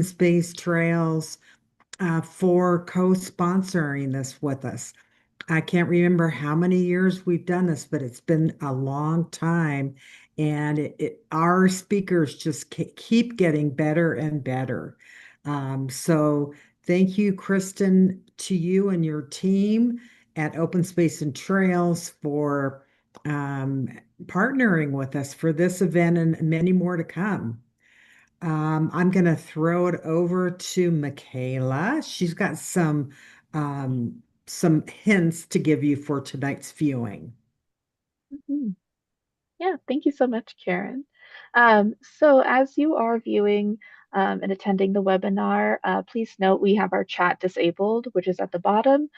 Space Trails for co-sponsoring this with us. I can't remember how many years we've done this, but it's been a long time. And our speakers just keep getting better and better. So thank you, Kristen, to you and your team at Open Space and Trails for um, partnering with us for this event and many more to come. I'm going to throw it over to Michaela. She's got some hints to give you for tonight's viewing. Mhm. Yeah, thank you so much, Karen. So as you are viewing and attending the webinar, please note we have our chat disabled, which is at the bottom.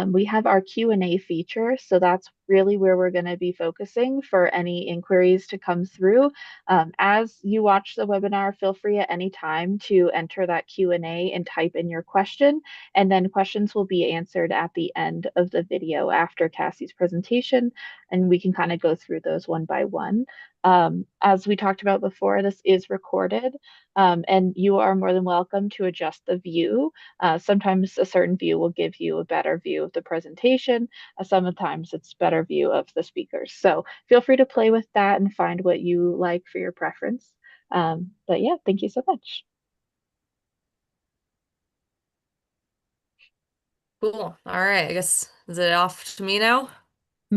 We have our Q&A feature, so that's really where we're going to be focusing for any inquiries to come through. As you watch the webinar, feel free at any time to enter that Q&A and type in your question, and then questions will be answered at the end of the video after Cassie's presentation, and we can kind of go through those one by one. As we talked about before, this is recorded, and you are more than welcome to adjust the view. Sometimes a certain view will give you a better view of the presentation. Sometimes it's better view of the speakers. So feel free to play with that and find what you like for your preference. But yeah, thank you so much. Cool. All right. I guess is it off to me now?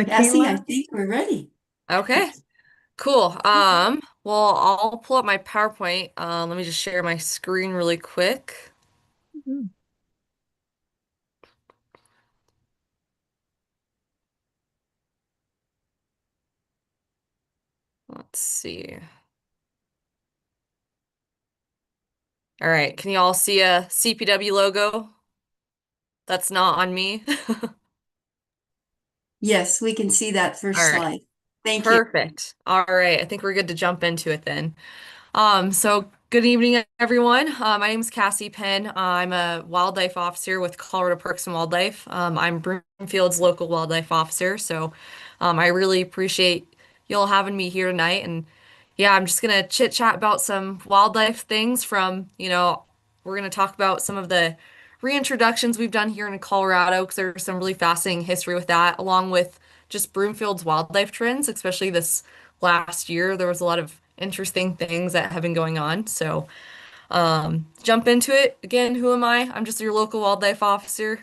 Cassy, I Michaela? think we're ready. Okay. Cool. Well, I'll pull up my PowerPoint. Let me just share my screen really quick. Mhm. Let's see. All right. Can you all see a CPW logo? That's not on me. Yes, we can see that All first right. slide. Thank you. Perfect. All right. I think we're good to jump into it then. So good evening, everyone. My name is Cassy Penn. I'm a wildlife officer with Colorado Parks and Wildlife. I'm Broomfield's local wildlife officer, so I really appreciate y'all having me here tonight. And yeah, I'm just gonna chit chat about some wildlife things from, we're gonna talk about some of the reintroductions we've done here in Colorado because there's some really fascinating history with that, along with just Broomfield's wildlife trends, especially this last year. There was a lot of interesting things that have been going on. So, jump into it. Again, who am I? I'm just your local wildlife officer.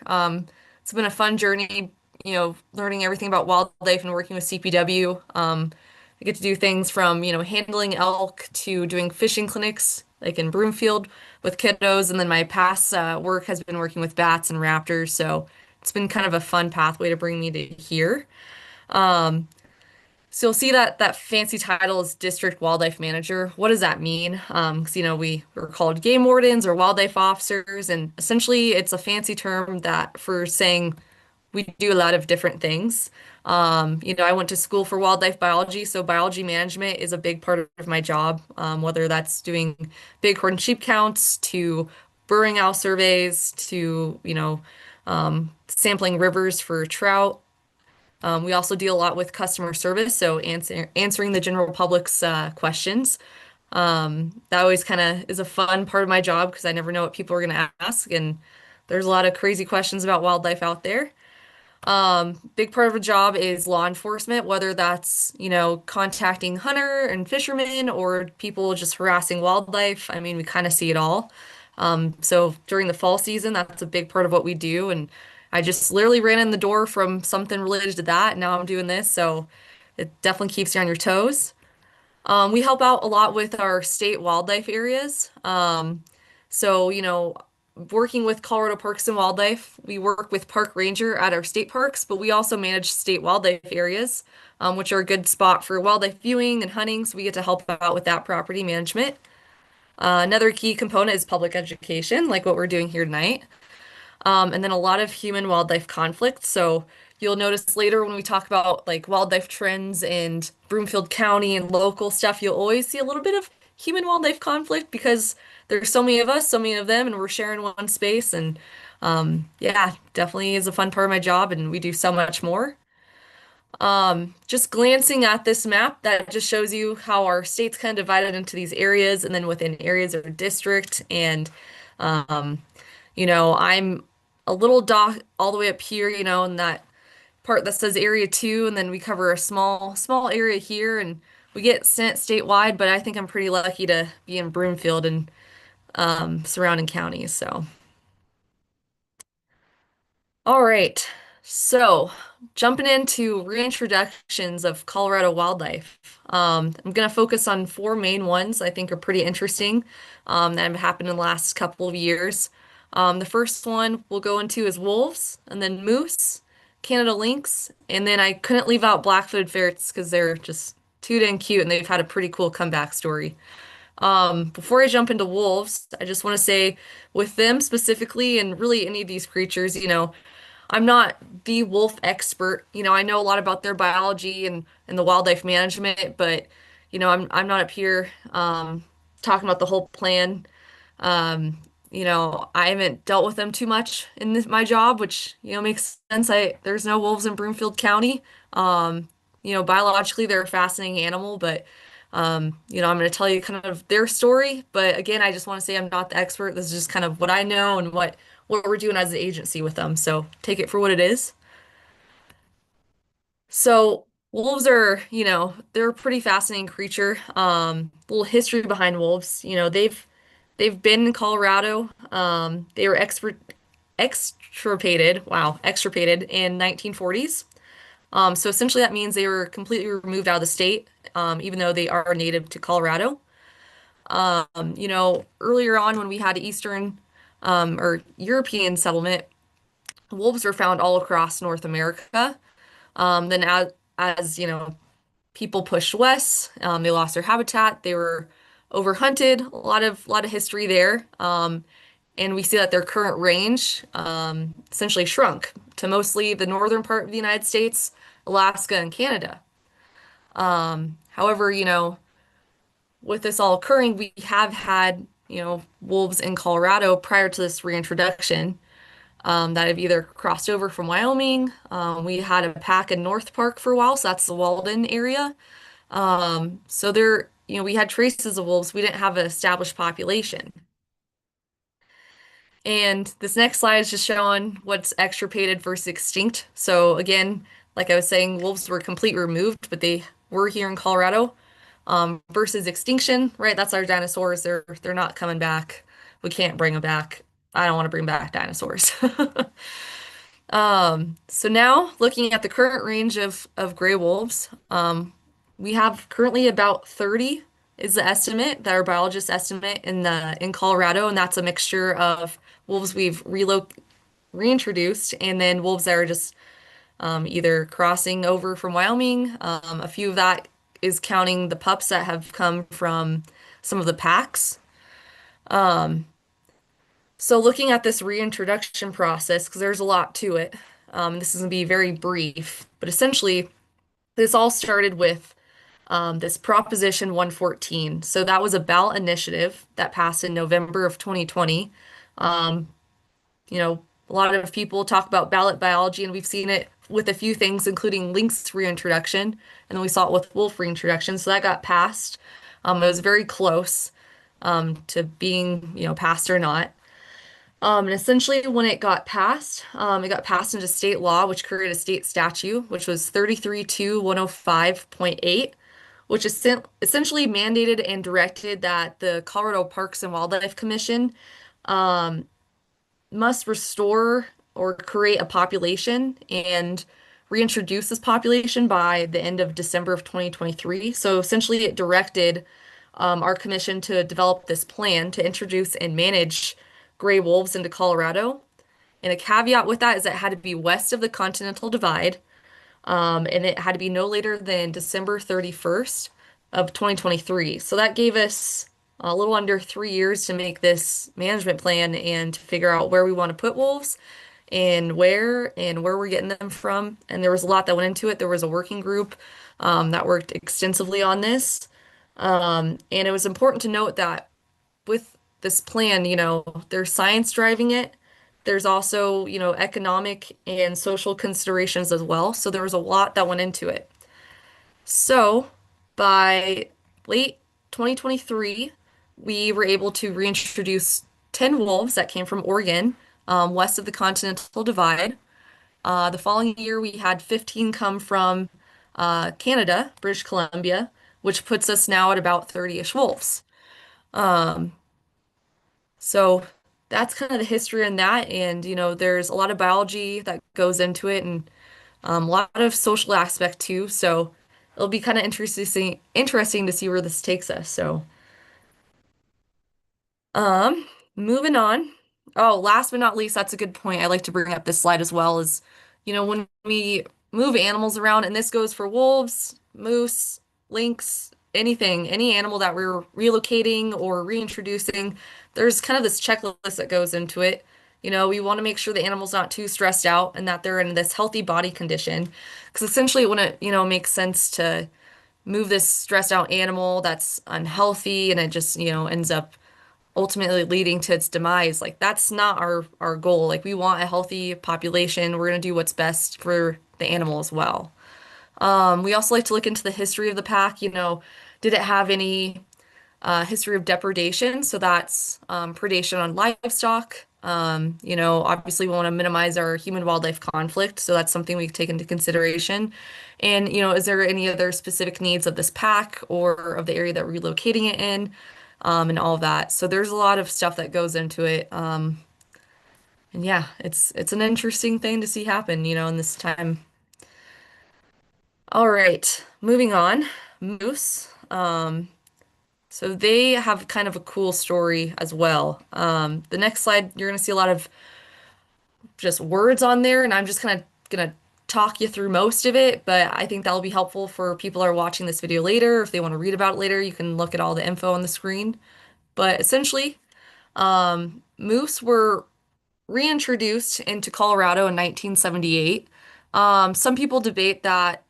It's been a fun journey, learning everything about wildlife and working with CPW. I get to do things from, handling elk to doing fishing clinics, like in Broomfield with kiddos. And then my past work has been working with bats and raptors. So it's been kind of a fun pathway to bring me to here. Um, so you'll see that that fancy title is District Wildlife Manager. What does that mean? Because we're called game wardens or wildlife officers, and essentially it's a fancy term that for saying we do a lot of different things. I went to school for wildlife biology, so biology management is a big part of my job. Whether that's doing bighorn sheep counts to burrowing owl surveys to sampling rivers for trout. We also deal a lot with customer service, so answering the general public's questions. That always kind of is a fun part of my job because I never know what people are going to ask, and there's a lot of crazy questions about wildlife out there. Big part of a job is law enforcement, whether that's, contacting hunter and fishermen or people just harassing wildlife. I mean, we kind of see it all. So during the fall season, that's a big part of what we do. And I just literally ran in the door from something related to that. And now I'm doing this. So it definitely keeps you on your toes. We help out a lot with our state wildlife areas. So, working with Colorado Parks and Wildlife, we work with Park Ranger at our state parks, but we also manage state wildlife areas, which are a good spot for wildlife viewing and hunting. So we get to help out with that property management. Another key component is public education, like what we're doing here tonight. And then a lot of human wildlife conflict. So you'll notice later when we talk about like wildlife trends and Broomfield County and local stuff, you'll always see a little bit of human wildlife conflict because there's so many of us, so many of them, and we're sharing one space. And yeah, definitely is a fun part of my job, and we do so much more. Just glancing at this map, that just shows you how our state's kind of divided into these areas, and then within areas or district. And, um, I'm a little dot all the way up here, in that part that says area two, and then we cover a small area here, and we get sent statewide, but I think I'm pretty lucky to be in Broomfield and surrounding counties. So, all right. So, jumping into reintroductions of Colorado wildlife. I'm going to focus on four main ones I think are pretty interesting that have happened in the last couple of years. The first one we'll go into is wolves, and then moose, Canada lynx, and then I couldn't leave out black-footed ferrets because they're just too dang cute and they've had a pretty cool comeback story. Before I jump into wolves, I just want to say with them specifically, and really any of these creatures, I'm not the wolf expert. I know a lot about their biology and the wildlife management, but I'm not up here talking about the whole plan. I haven't dealt with them too much in my job, which makes sense. There's no wolves in Broomfield County. Biologically they're a fascinating animal, but I'm going to tell you kind of their story. But again, I just want to say I'm not the expert. This is just kind of what I know and what we're doing as an agency with them. So take it for what it is. So wolves are, they're a pretty fascinating creature. Little history behind wolves. They've been in Colorado. They were extirpated in 1940s. So essentially that means they were completely removed out of the state, even though they are native to Colorado. Earlier on when we had Eastern or European settlement, wolves were found all across North America. Then as people pushed west, they lost their habitat. They were overhunted. A lot of history there. And we see that their current range essentially shrunk to mostly the northern part of the United States, Alaska, and Canada. However, with this all occurring, we have had, wolves in Colorado prior to this reintroduction that have either crossed over from Wyoming. We had a pack in North Park for a while, so that's the Walden area. So there, we had traces of wolves. We didn't have an established population. And this next slide is just showing what's extirpated versus extinct. So again, like I was saying, wolves were completely removed, but they were here in Colorado. Versus extinction, right? That's our dinosaurs. They're not coming back. We can't bring them back. I don't want to bring back dinosaurs. So now looking at the current range of gray wolves, we have currently about 30 is the estimate that our biologists estimate in Colorado, and that's a mixture of wolves we've reintroduced and then wolves that are just either crossing over from Wyoming. A few of that is counting the pups that have come from some of the packs. So looking at this reintroduction process, because there's a lot to it, this is going to be very brief, but essentially this all started with this Proposition 114. So that was a ballot initiative that passed in November of 2020. A lot of people talk about ballot biology, and we've seen it with a few things, including lynx reintroduction, and then we saw it with wolf reintroduction. So that got passed. It was very close to being, passed or not. And essentially, when it got passed into state law, which created a state statute, which was 33-105.8, which is essentially mandated and directed that the Colorado Parks and Wildlife Commission must restore or create a population and reintroduce this population by the end of December of 2023. So essentially, it directed our commission to develop this plan to introduce and manage gray wolves into Colorado. And a caveat with that is that it had to be west of the Continental Divide, and it had to be no later than December 31st of 2023. So that gave us a little under 3 years to make this management plan and to figure out where we want to put wolves and where we're getting them from. And there was a lot that went into it. There was a working group that worked extensively on this. And it was important to note that with this plan, there's science driving it. There's also, economic and social considerations as well. So there was a lot that went into it. So by late 2023, we were able to reintroduce 10 wolves that came from Oregon, west of the Continental Divide. The following year, we had 15 come from Canada, British Columbia, which puts us now at about 30-ish wolves. Um, so that's kind of the history in that. And, there's a lot of biology that goes into it and a lot of social aspect too. So it'll be kind of interesting to see where this takes us. So Um, moving on. Oh, last but not least, that's a good point. I like to bring up this slide as well is, when we move animals around, and this goes for wolves, moose, lynx, anything, any animal that we're relocating or reintroducing, there's kind of this checklist that goes into it. We want to make sure the animal's not too stressed out and that they're in this healthy body condition. Because essentially it wouldn't, make sense to move this stressed out animal that's unhealthy and it just, ends up ultimately leading to its demise. Like that's not our goal. Like we want a healthy population. We're going to do what's best for the animal as well. We also like to look into the history of the pack. Did it have any history of depredation? So that's predation on livestock. Obviously we want to minimize our human wildlife conflict, so that's something we take into consideration. And, is there any other specific needs of this pack or of the area that we're relocating it in? And all of that. So there's a lot of stuff that goes into it. And yeah, it's an interesting thing to see happen, in this time. All right, moving on. Moose. So they have kind of a cool story as well. The next slide, you're gonna see a lot of just words on there, and I'm just kind of gonna talk you through most of it, but I think that'll be helpful for people who are watching this video later. If they want to read about it later, you can look at all the info on the screen. But essentially, moose were reintroduced into Colorado in 1978. Some people debate that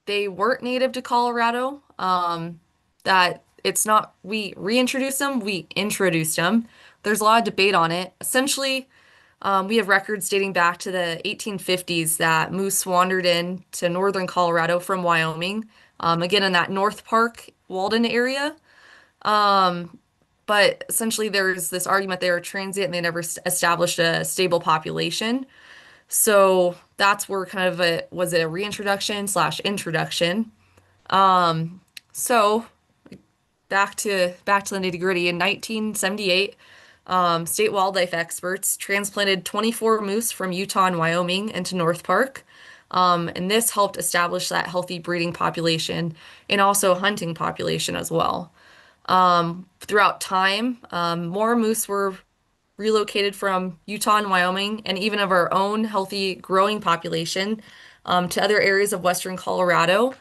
they weren't native to Colorado, that it's not we reintroduced them, we introduced them. There's a lot of debate on it. Essentially, we have records dating back to the 1850s that moose wandered into northern Colorado from Wyoming, again in that North Park, Walden area. Um, but essentially, there's this argument they were transient and they never established a stable population. So that's where kind of was it a reintroduction slash introduction. So back to the nitty-gritty. In 1978, state wildlife experts transplanted 24 moose from Utah and Wyoming into North Park. And this helped establish that healthy breeding population and also hunting population as well. Throughout time, more moose were relocated from Utah and Wyoming, and even of our own healthy growing population, to other areas of Western Colorado.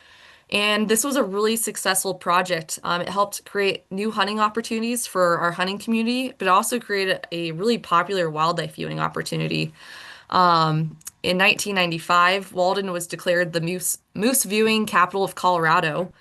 And this was a really successful project. It helped create new hunting opportunities for our hunting community, but also created a really popular wildlife viewing opportunity. In 1995, Walden was declared the moose viewing capital of Colorado.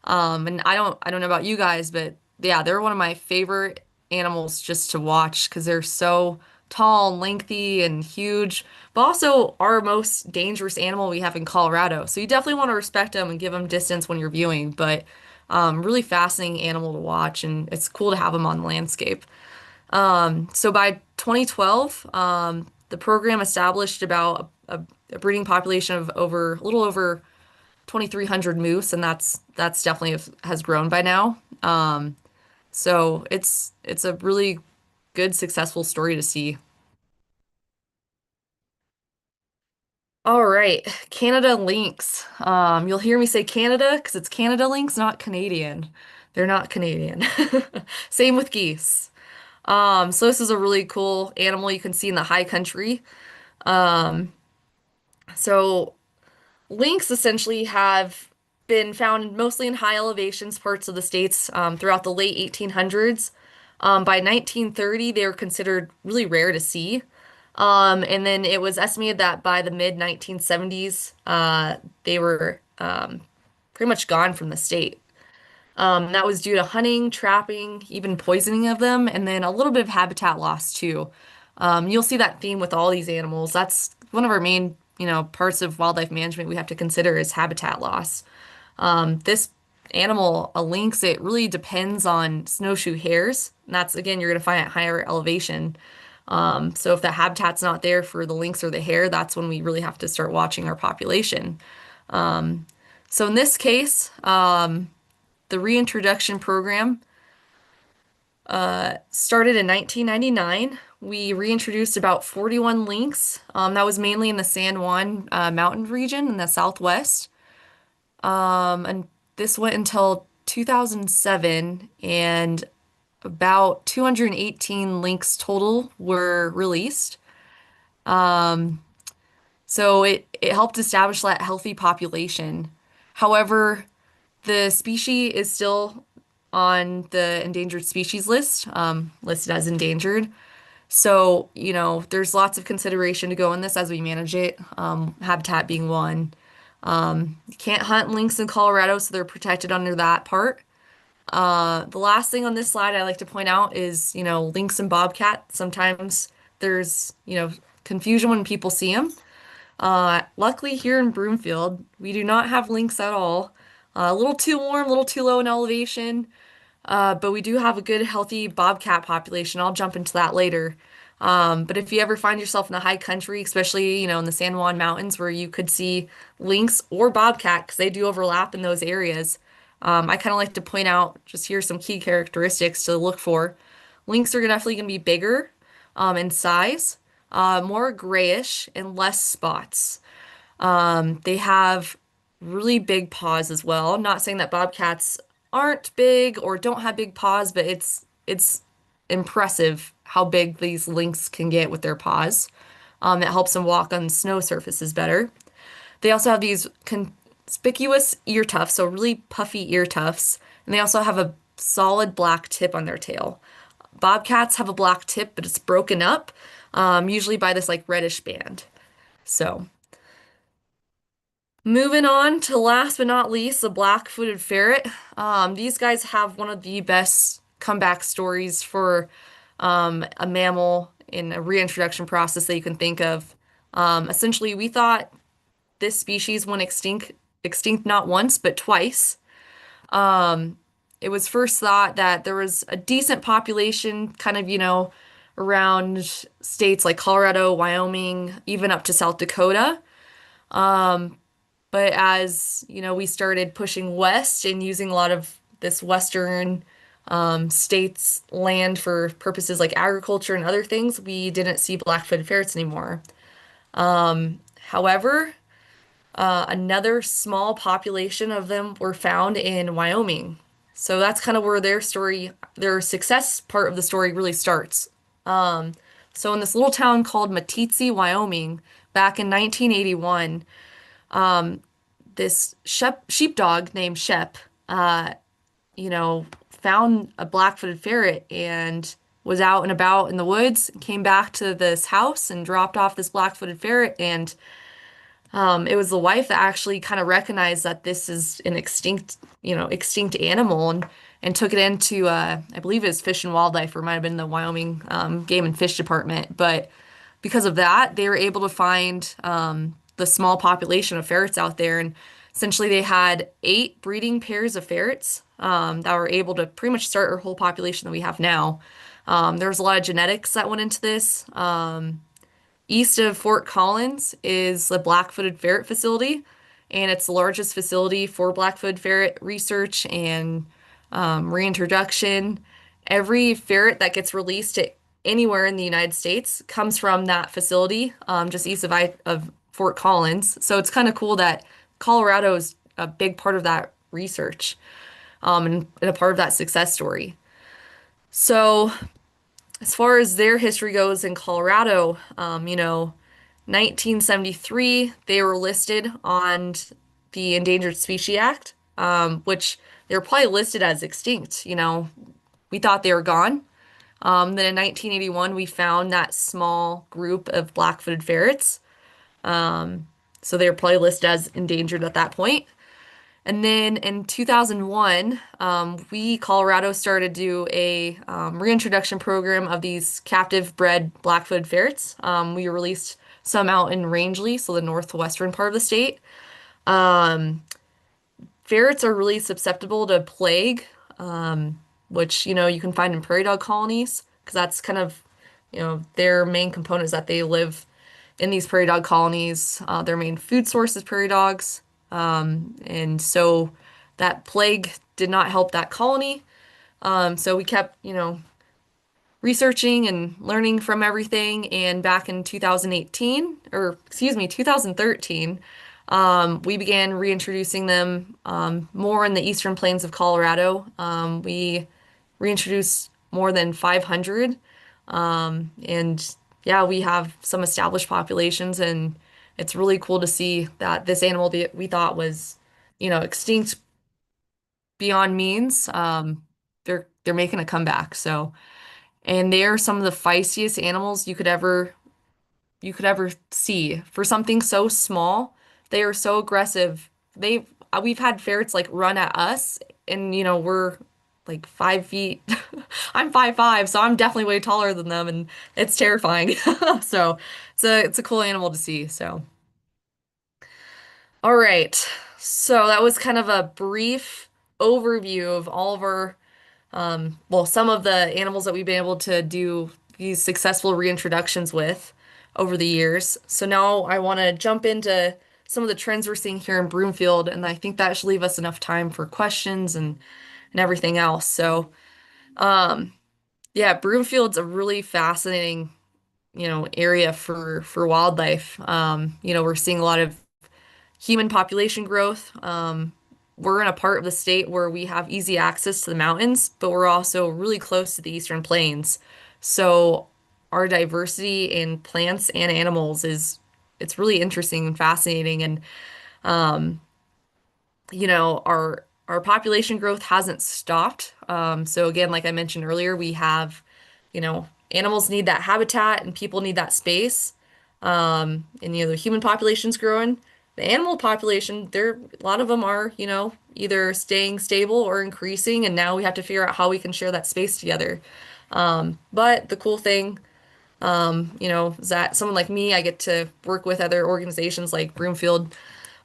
And I don't know about you guys, but yeah, they're one of my favorite animals just to watch because they're so tall and lengthy and huge, but also our most dangerous animal we have in Colorado. So you definitely want to respect them and give them distance when you're viewing, but really fascinating animal to watch, and it's cool to have them on the landscape. So by 2012, the program established about a breeding population of a little over 2,300 moose, and that's definitely has grown by now. So it's a really good, successful story to see. All right, Canada lynx. You'll hear me say Canada because it's Canada lynx, not Canadian. They're not Canadian. Same with geese. So this is a really cool animal you can see in the high country. Um, so Lynx essentially have been found mostly in high elevations parts of the states throughout the late 1800s. By 1930, they were considered really rare to see. And then it was estimated that by the mid 1970s, they were pretty much gone from the state. That was due to hunting, trapping, even poisoning of them, and then a little bit of habitat loss too. You'll see that theme with all these animals. That's one of our main, parts of wildlife management we have to consider is habitat loss. This animal, a lynx, it really depends on snowshoe hares. And that's, again, you're going to find at higher elevation. So if the habitat's not there for the lynx or the hare, that's when we really have to start watching our population. So in this case, the reintroduction program started in 1999. We reintroduced about 41 lynx. That was mainly in the San Juan mountain region in the southwest. And this went until 2007, and about 218 lynx total were released. So it helped establish that healthy population. However, the species is still on the endangered species list, listed as endangered. So, there's lots of consideration to go in this as we manage it, habitat being one. You can't hunt lynx in Colorado, so they're protected under that part. The last thing on this slide I like to point out is, lynx and bobcat. Sometimes there's, confusion when people see them. Luckily here in Broomfield, we do not have lynx at all. A little too warm, a little too low in elevation. But we do have a good, healthy bobcat population. I'll jump into that later. But if you ever find yourself in the high country, especially, in the San Juan Mountains where you could see lynx or bobcat, because they do overlap in those areas, I kind of like to point out just here's some key characteristics to look for. Lynx are definitely going to be bigger in size, more grayish, and less spots. They have really big paws as well. I'm not saying that bobcats aren't big or don't have big paws, but it's impressive how big these lynx can get with their paws. It helps them walk on snow surfaces better. They also have these conspicuous ear tufts, so really puffy ear tufts, and they also have a solid black tip on their tail. Bobcats have a black tip, but it's broken up, usually by this like reddish band. So. Moving on to last but not least, the black-footed ferret. These guys have one of the best comeback stories for a mammal in a reintroduction process that you can think of. Essentially, we thought this species went extinct not once, but twice. It was first thought that there was a decent population kind of, around states like Colorado, Wyoming, even up to South Dakota. But as, we started pushing west and using a lot of this western states' land for purposes like agriculture and other things, we didn't see black-footed ferrets anymore. However, another small population of them were found in Wyoming. So that's kind of where their success part of the story really starts. So in this little town called Meeteetse, Wyoming, back in 1981, this sheepdog named Shep, found a black-footed ferret and was out and about in the woods, came back to this house and dropped off this black-footed ferret. And it was the wife that actually kind of recognized that this is an extinct animal and took it into, I believe it was Fish and Wildlife, or it might have been the Wyoming Game and Fish Department. But because of that, they were able to find the small population of ferrets out there. And essentially, they had 8 breeding pairs of ferrets that were able to pretty much start our whole population that we have now. There was a lot of genetics that went into this. East of Fort Collins is the Black-footed Ferret Facility, and it's the largest facility for black-footed ferret research and reintroduction. Every ferret that gets released to anywhere in the United States comes from that facility, just east of Fort Collins. So it's kind of cool that Colorado is a big part of that research, and a part of that success story. So as far as their history goes in Colorado, 1973, they were listed on the Endangered Species Act, which they were probably listed as extinct. We thought they were gone. Then in 1981, we found that small group of black-footed ferrets. So they were probably listed as endangered at that point. And then in 2001, Colorado started to do a reintroduction program of these captive bred black-footed ferrets. We released some out in Rangeley, so the northwestern part of the state. Um, Ferrets are really susceptible to plague, which, you can find in prairie dog colonies, because that's kind of, their main component is that they live in these prairie dog colonies. Their main food source is prairie dogs. And so that plague did not help that colony. So we kept, researching and learning from everything. And back in 2018, or excuse me, 2013, we began reintroducing them more in the eastern plains of Colorado. We reintroduced more than 500. And yeah, we have some established populations, and it's really cool to see that this animal that we thought was, extinct beyond means, they're making a comeback. So, and they are some of the feistiest animals you could ever see. For something so small, they are so aggressive. We've had ferrets like run at us, and we're like 5 feet. I'm 5'5", so I'm definitely way taller than them, and it's terrifying. So it's a cool animal to see. So all right. So that was kind of a brief overview of all of our some of the animals that we've been able to do these successful reintroductions with over the years. So now I want to jump into some of the trends we're seeing here in Broomfield, and I think that should leave us enough time for questions and everything else. So, yeah, Broomfield's a really fascinating, area for wildlife. We're seeing a lot of human population growth. We're in a part of the state where we have easy access to the mountains, but we're also really close to the Eastern Plains. So our diversity in plants and animals it's really interesting and fascinating. And um, our population growth hasn't stopped. So again, like I mentioned earlier, we have, animals need that habitat and people need that space. And the human population's growing. The animal population, a lot of them are, either staying stable or increasing, and now we have to figure out how we can share that space together. But the cool thing, is that someone like me, I get to work with other organizations like Broomfield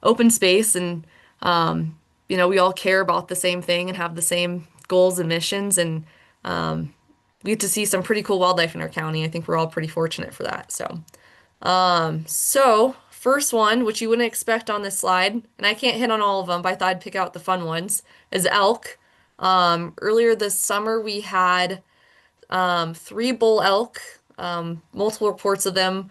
Open Space, and we all care about the same thing and have the same goals and missions, and we get to see some pretty cool wildlife in our county. I think we're all pretty fortunate for that. So first one, which you wouldn't expect on this slide, and I can't hit on all of them, but I thought I'd pick out the fun ones, is elk. Earlier this summer, we had three bull elk, multiple reports of them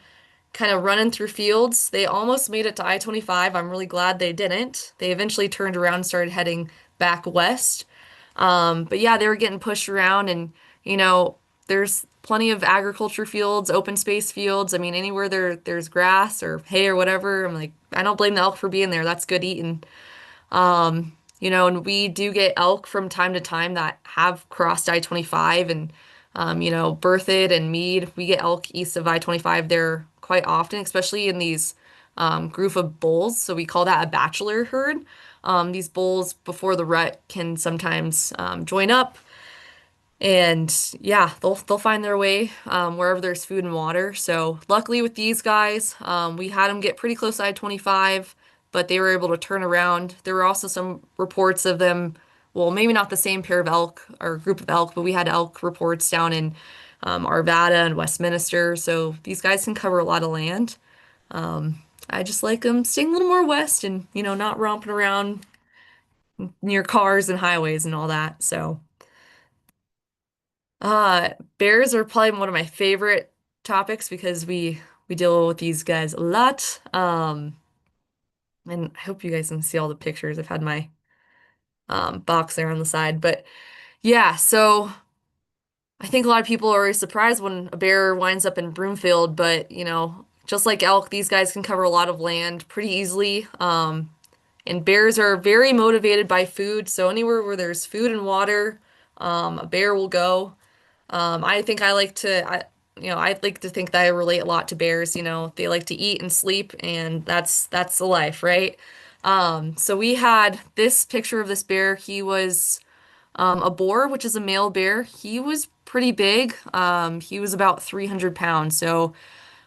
kind of running through fields. They almost made it to I-25. I'm really glad they didn't. They eventually turned around and started heading back west. But yeah, they were getting pushed around, and there's plenty of agriculture fields, open space fields. I mean, anywhere there's grass or hay or whatever, I'm like, I don't blame the elk for being there. That's good eating. And we do get elk from time to time that have crossed I-25, and Berthoud and Meade. We get elk east of I-25 there quite often, especially in these group of bulls. So we call that a bachelor herd. These bulls before the rut can sometimes join up, and yeah, they'll find their way wherever there's food and water. So luckily with these guys, we had them get pretty close to I-25, but they were able to turn around. There were also some reports of them, well, maybe not the same pair of elk or group of elk, but we had elk reports down in Arvada and Westminster. So these guys can cover a lot of land. I just like them staying a little more west and, not romping around near cars and highways and all that. So. Bears are probably one of my favorite topics because we deal with these guys a lot. And I hope you guys can see all the pictures. I've had my box there on the side, but yeah, so I think a lot of people are always surprised when a bear winds up in Broomfield, but just like elk, these guys can cover a lot of land pretty easily. And bears are very motivated by food, so anywhere where there's food and water, a bear will go. I think I like to think that I relate a lot to bears. They like to eat and sleep, and that's the life, right? So we had this picture of this bear. He was a boar, which is a male bear. He was pretty big. He was about 300 pounds. So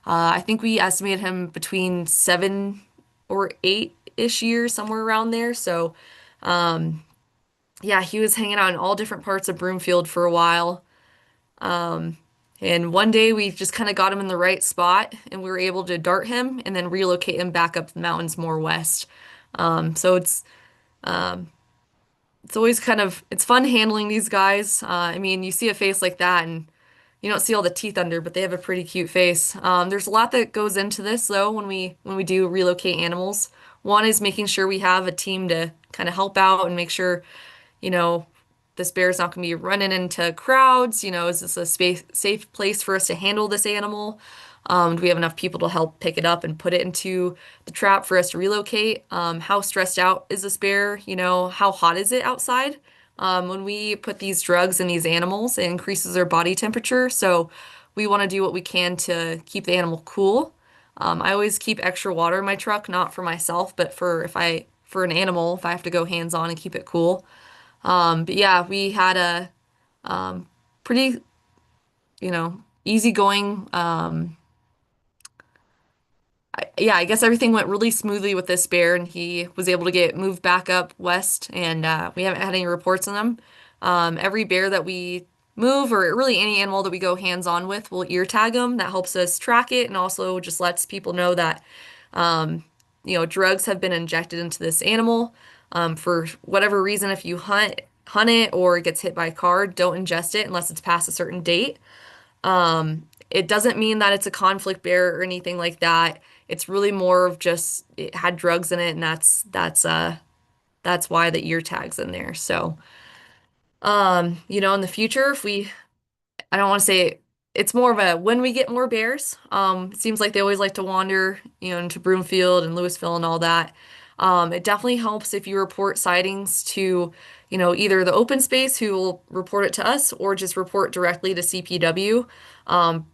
I think we estimated him between 7 or 8-ish years, somewhere around there. So yeah, he was hanging out in all different parts of Broomfield for a while. Um, and one day we just kind of got him in the right spot and we were able to dart him and then relocate him back up the mountains more west. So um, it's always it's fun handling these guys. I mean, you see a face like that and you don't see all the teeth under, but they have a pretty cute face. There's a lot that goes into this though when we do relocate animals. One is making sure we have a team to kind of help out and make sure, you know, this bear's not going to be running into crowds. Is this a safe place for us to handle this animal? Do we have enough people to help pick it up and put it into the trap for us to relocate? How stressed out is this bear? How hot is it outside? When we put these drugs in these animals, it increases their body temperature. So we want to do what we can to keep the animal cool. I always keep extra water in my truck, not for myself, but for an animal, if I have to go hands-on and keep it cool. But yeah, we had a pretty, easygoing. Yeah, I guess everything went really smoothly with this bear, and he was able to get moved back up west, and we haven't had any reports on them. Every bear that we move, or really any animal that we go hands-on with, we'll ear tag them. That helps us track it, and also just lets people know that, um, drugs have been injected into this animal. For whatever reason, if you hunt it or it gets hit by a car, don't ingest it unless it's past a certain date. It doesn't mean that it's a conflict bear or anything like that. It's really more of just it had drugs in it, and that's why the ear tag's in there. So, in the future, if we I don't want to say it's more of a when we get more bears. It seems like they always like to wander, into Broomfield and Louisville and all that. It definitely helps if you report sightings to, either the open space who will report it to us or just report directly to CPW. Um,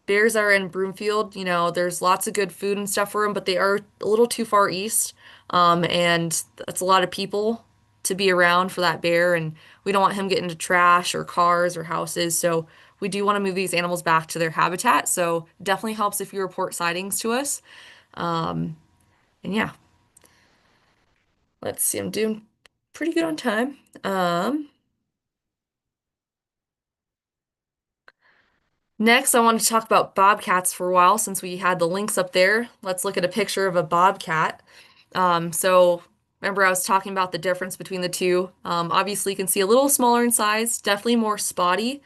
Bears are in Broomfield, there's lots of good food and stuff for them, but they are a little too far east. And that's a lot of people to be around for that bear, and we don't want him getting into trash or cars or houses. So we do want to move these animals back to their habitat. So it definitely helps if you report sightings to us. Um, and yeah, let's see, I'm doing pretty good on time. Next, I want to talk about bobcats for a while since we had the lynx up there. Let's look at a picture of a bobcat. So remember I was talking about the difference between the two. Obviously you can see a little smaller in size, definitely more spotty.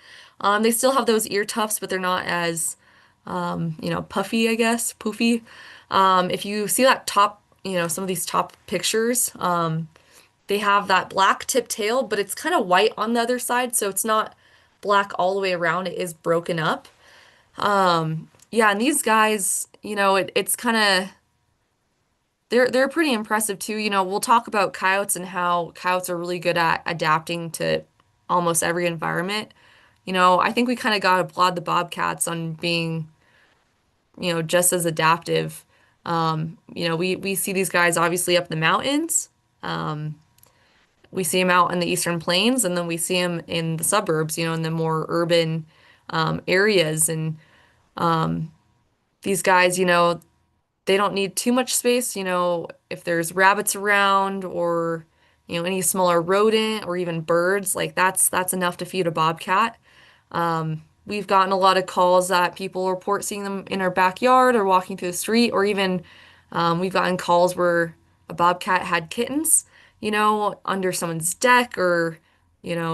They still have those ear tufts, but they're not as, puffy, I guess, poofy. If you see that top, some of these top pictures, they have that black tip tail, but it's kind of white on the other side, so it's not black all the way around. It is broken up. Yeah, and these guys, it's kind of they're pretty impressive too. We'll talk about coyotes and how coyotes are really good at adapting to almost every environment. I think we kind of got to applaud the bobcats on being, just as adaptive. We see these guys obviously up the mountains. Um, we see them out in the eastern plains, and then we see them in the suburbs, in the more urban areas. And these guys, they don't need too much space. If there's rabbits around or, any smaller rodent or even birds, like that's enough to feed a bobcat. We've gotten a lot of calls that people report seeing them in our backyard or walking through the street, or even we've gotten calls where a bobcat had kittens, under someone's deck or,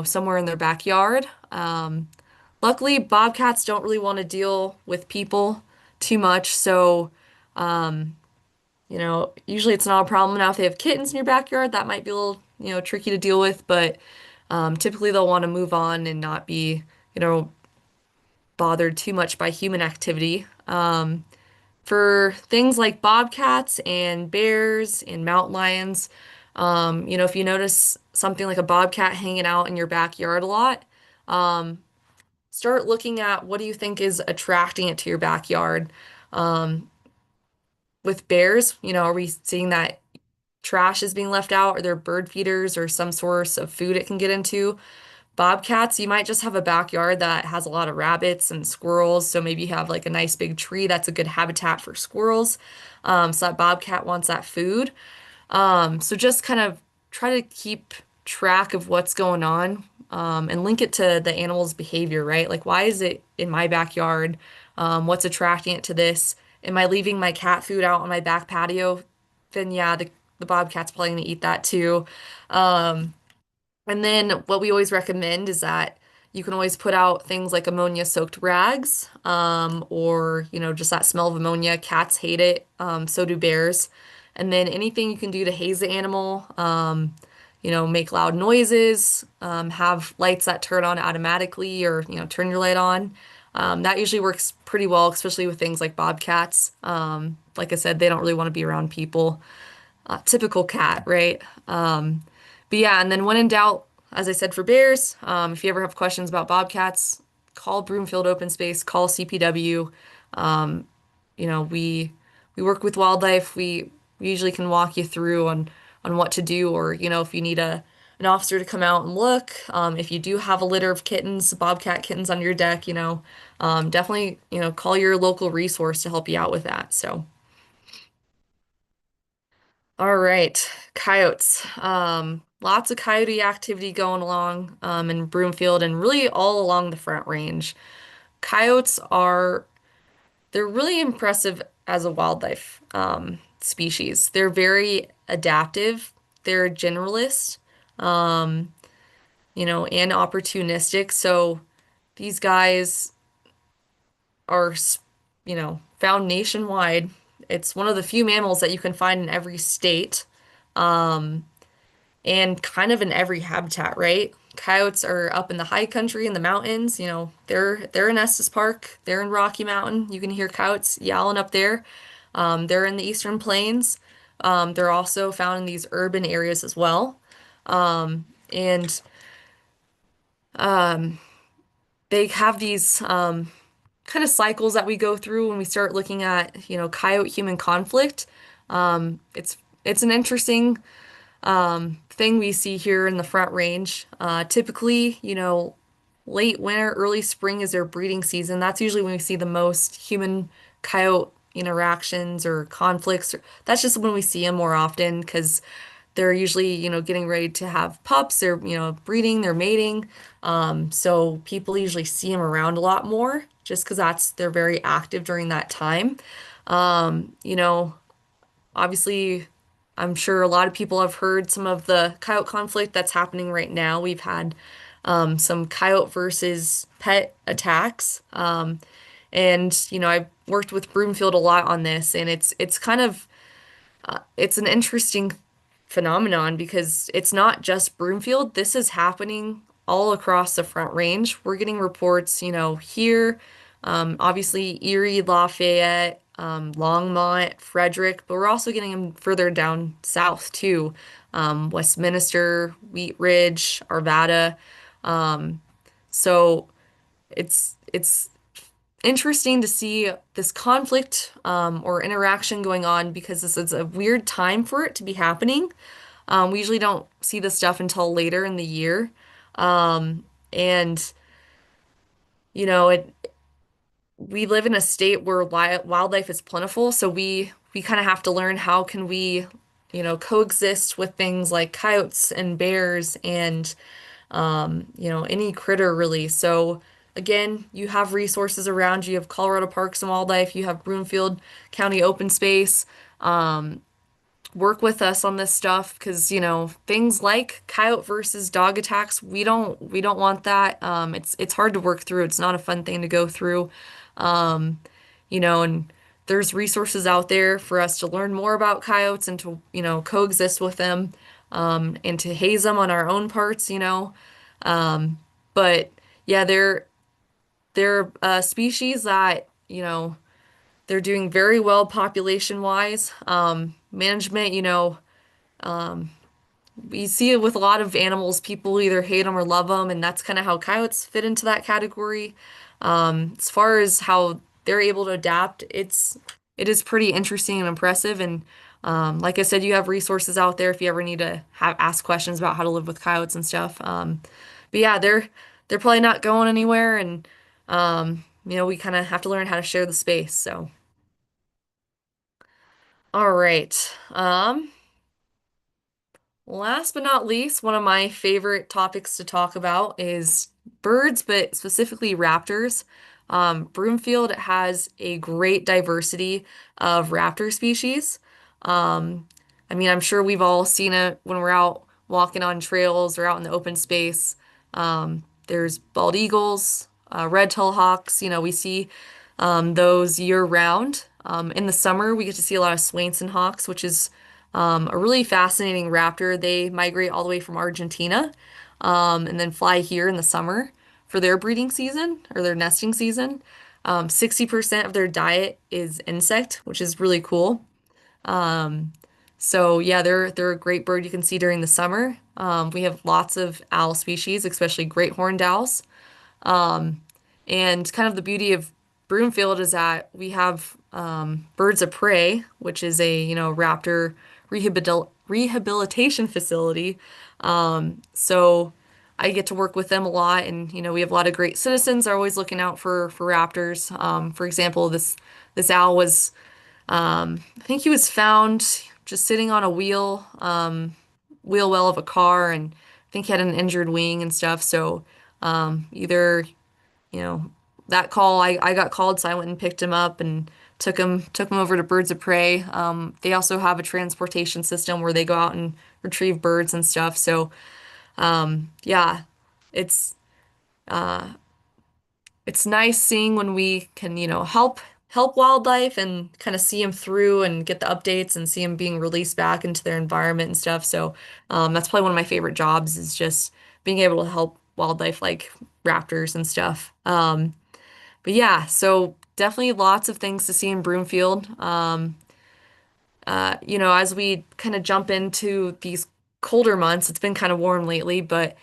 somewhere in their backyard. Luckily, bobcats don't really want to deal with people too much, so usually it's not a problem. Now, if they have kittens in your backyard, that might be a little, tricky to deal with, but typically they'll want to move on and not be, bothered too much by human activity. For things like bobcats and bears and mountain lions, if you notice something like a bobcat hanging out in your backyard a lot, um, start looking at what do you think is attracting it to your backyard. With bears, are we seeing that trash is being left out, or they're bird feeders or some source of food it can get into. Bobcats, you might just have a backyard that has a lot of rabbits and squirrels. So maybe you have like a nice big tree that's a good habitat for squirrels. So that bobcat wants that food. So just kind of try to keep track of what's going on, and link it to the animal's behavior, right? Like, why is it in my backyard? What's attracting it to this? Am I leaving my cat food out on my back patio? Then yeah, the bobcat's probably gonna eat that too. Um, and then what we always recommend is that you can always put out things like ammonia soaked rags, or, just that smell of ammonia. Cats hate it, so do bears. And then anything you can do to haze the animal, make loud noises, have lights that turn on automatically, or, turn your light on. That usually works pretty well, especially with things like bobcats. Like I said, they don't really want to be around people. Typical cat, right? But yeah, and then when in doubt, as I said for bears, if you ever have questions about bobcats, call Broomfield Open Space, call CPW. Um, we work with wildlife. We usually can walk you through on what to do, or if you need an officer to come out and look. If you do have a litter of kittens, bobcat kittens on your deck, definitely call your local resource to help you out with that. So. All right, coyotes. Lots of coyote activity going along in Broomfield and really all along the Front Range. Coyotes they're really impressive as a wildlife species. They're very adaptive. They're generalists, um, and opportunistic. So these guys are, found nationwide. It's one of the few mammals that you can find in every state. Um, and kind of in every habitat, right? Coyotes are up in the high country in the mountains, they're in Estes Park, they're in Rocky Mountain. You can hear coyotes yowling up there. They're in the Eastern Plains. They're also found in these urban areas as well. And um, they have these kind of cycles that we go through when we start looking at, coyote human conflict. It's an interesting thing we see here in the Front Range. Typically, late winter, early spring is their breeding season. That's usually when we see the most human coyote interactions or conflicts. That's just when we see them more often because they're usually, getting ready to have pups. They're, breeding, they're mating. So people usually see them around a lot more just because they're very active during that time. Um, you know, Obviously, I'm sure a lot of people have heard some of the coyote conflict that's happening right now. We've had some coyote versus pet attacks. And I've worked with Broomfield a lot on this, and it's kind of it's an interesting phenomenon because it's not just Broomfield. This is happening all across the Front Range. We're getting reports, here, obviously Erie, Lafayette, Longmont, Frederick, but we're also getting them further down south too. Westminster, Wheat Ridge, Arvada. Um, so it's interesting to see this conflict or interaction going on because this is a weird time for it to be happening. We usually don't see this stuff until later in the year. And it we live in a state where wildlife is plentiful, so we kind of have to learn how can we, coexist with things like coyotes and bears and any critter really. So again, you have resources around you. You have Colorado Parks and Wildlife, you have Broomfield County Open Space. Work with us on this stuff because, things like coyote versus dog attacks, we don't want that. It's hard to work through. It's not a fun thing to go through. Um, and there's resources out there for us to learn more about coyotes and to, coexist with them, and to haze them on our own parts. Um, but yeah, they're a species that, they're doing very well population wise. Management, we see it with a lot of animals. People either hate them or love them, and that's kind of how coyotes fit into that category. As far as how they're able to adapt, it is pretty interesting and impressive. And Like I said, you have resources out there if you ever need to ask questions about how to live with coyotes and stuff. But yeah, they're probably not going anywhere, and we kind of have to learn how to share the space. So, all right. Last but not least, one of my favorite topics to talk about is birds, but specifically raptors. Broomfield has a great diversity of raptor species. Um, I mean, I'm sure we've all seen it when we're out walking on trails or out in the open space. There's bald eagles, red-tailed hawks. We see those year round. In the summer, we get to see a lot of Swainson hawks, which is a really fascinating raptor. They migrate all the way from Argentina, and then fly here in the summer for their breeding season or their nesting season. 60% of their diet is insect, which is really cool. Um, so yeah, they're a great bird you can see during the summer. We have lots of owl species, especially great horned owls. Um, and kind of the beauty of Broomfield is that we have birds of prey, which is a, raptor rehabilitation facility. So I get to work with them a lot, and we have a lot of great citizens are always looking out for raptors. For example, this owl was I think he was found just sitting on a wheel well of a car, and I think he had an injured wing and stuff. So either you know, that call I got called, so I went and picked him up and took him over to Birds of Prey. They also have a transportation system where they go out and retrieve birds and stuff. So yeah, it's uh, it's nice seeing when we can, help wildlife and kind of see them through and get the updates and see them being released back into their environment and stuff. So that's probably one of my favorite jobs is just being able to help wildlife like raptors and stuff. But yeah, so definitely lots of things to see in Broomfield. As we kind of jump into these colder months, it's been kind of warm lately, but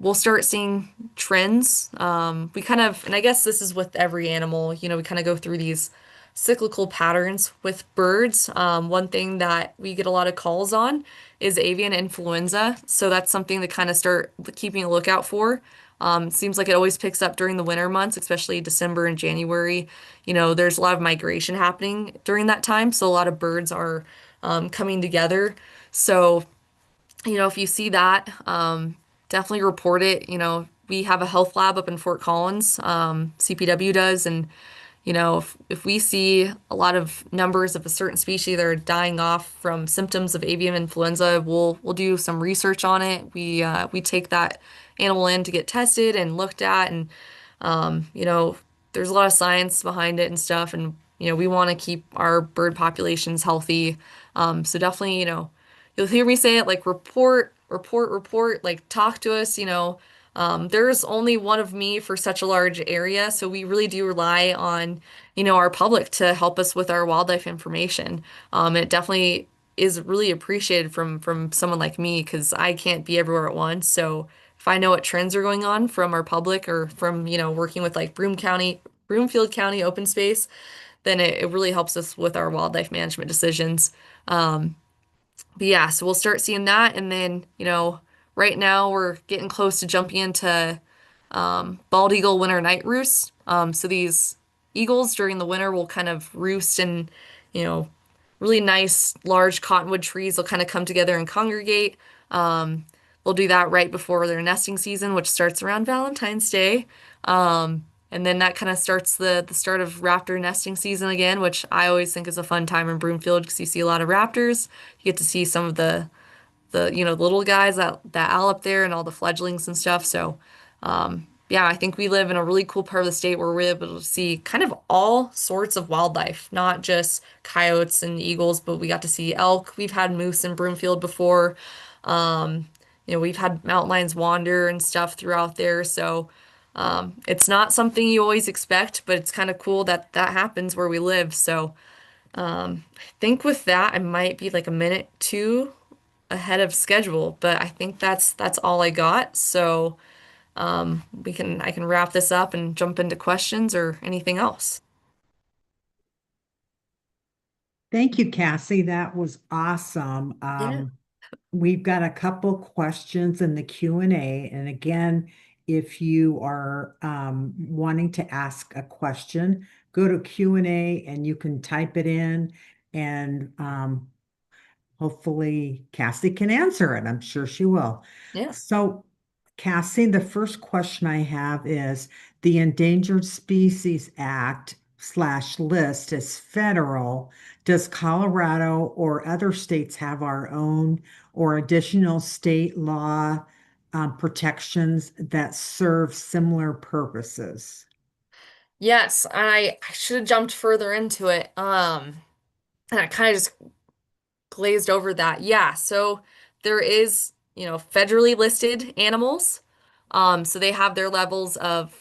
we'll start seeing trends. We kind of, and I guess this is with every animal, we kind of go through these cyclical patterns with birds. One thing that we get a lot of calls on is avian influenza. So that's something to kind of start keeping a lookout for. It seems like it always picks up during the winter months, especially December and January. There's a lot of migration happening during that time, so a lot of birds are coming together. So, if you see that, definitely report it. We have a health lab up in Fort Collins, CPW does, and if we see a lot of numbers of a certain species that are dying off from symptoms of avian influenza, we'll do some research on it. We take that animal in to get tested and looked at, and there's a lot of science behind it and stuff, and we want to keep our bird populations healthy. So definitely, you'll hear me say it like report, like talk to us. There's only one of me for such a large area, so we really do rely on, our public to help us with our wildlife information. It definitely is really appreciated from someone like me because I can't be everywhere at once. So if I know what trends are going on from our public or from, working with like Broomfield County open space, then it really helps us with our wildlife management decisions. Um, but yeah, so we'll start seeing that. And then, right now we're getting close to jumping into bald eagle winter night roosts. So these eagles during the winter will kind of roost in, you know, really nice large cottonwood trees. They'll kind of come together and congregate. Um, they'll do that right before their nesting season, which starts around Valentine's Day. And then that kind of starts the start of raptor nesting season again, which I always think is a fun time in Broomfield because you see a lot of raptors. You get to see some of the little guys that owl up there and all the fledglings and stuff. So yeah, I think we live in a really cool part of the state where we're able to see kind of all sorts of wildlife, not just coyotes and eagles, but we got to see elk. We've had moose in Broomfield before. Um, we've had mountain lions wander and stuff throughout there. So it's not something you always expect, but it's kind of cool that that happens where we live. So I think with that, I might be like a minute two ahead of schedule, but I think that's all I got. So I can wrap this up and jump into questions or anything else. Thank you, Cassie. That was awesome. Yeah. We've got a couple questions in the Q&A. And again, if you are wanting to ask a question, go to Q&A and you can type it in and hopefully Cassie can answer it. I'm sure she will. Yeah. So, Cassie, the first question I have is the Endangered Species Act slash list is federal. Does Colorado or other states have our own or additional state law protections that serve similar purposes? Yes, I should have jumped further into it. And I kind of just glazed over that. Yeah, so there is, federally listed animals. So they have their levels of,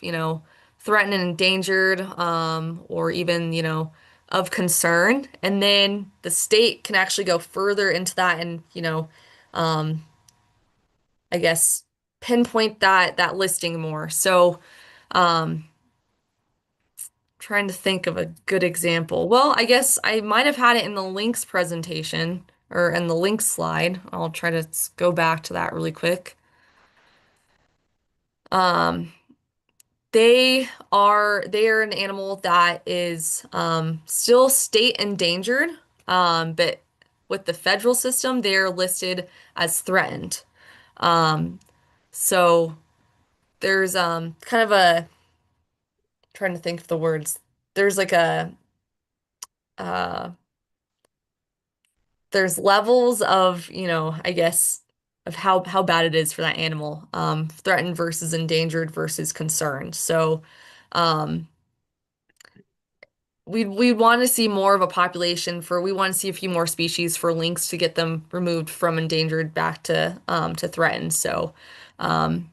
threatened and endangered, or even, of concern. And then the state can actually go further into that and, um, I guess pinpoint that listing more. So, um, trying to think of a good example. Well, I guess I might have had it in the links presentation or in the links slide. I'll try to go back to that really quick. Um, they are an animal that is still state endangered, but with the federal system, they're listed as threatened. Um, so there's kind of a trying to think of the words. There's like a uh there's levels of, I guess of how bad it is for that animal. Threatened versus endangered versus concerned. So, um, we want to see more of a population we want to see a few more species for lynx to get them removed from endangered back to threatened. So, um,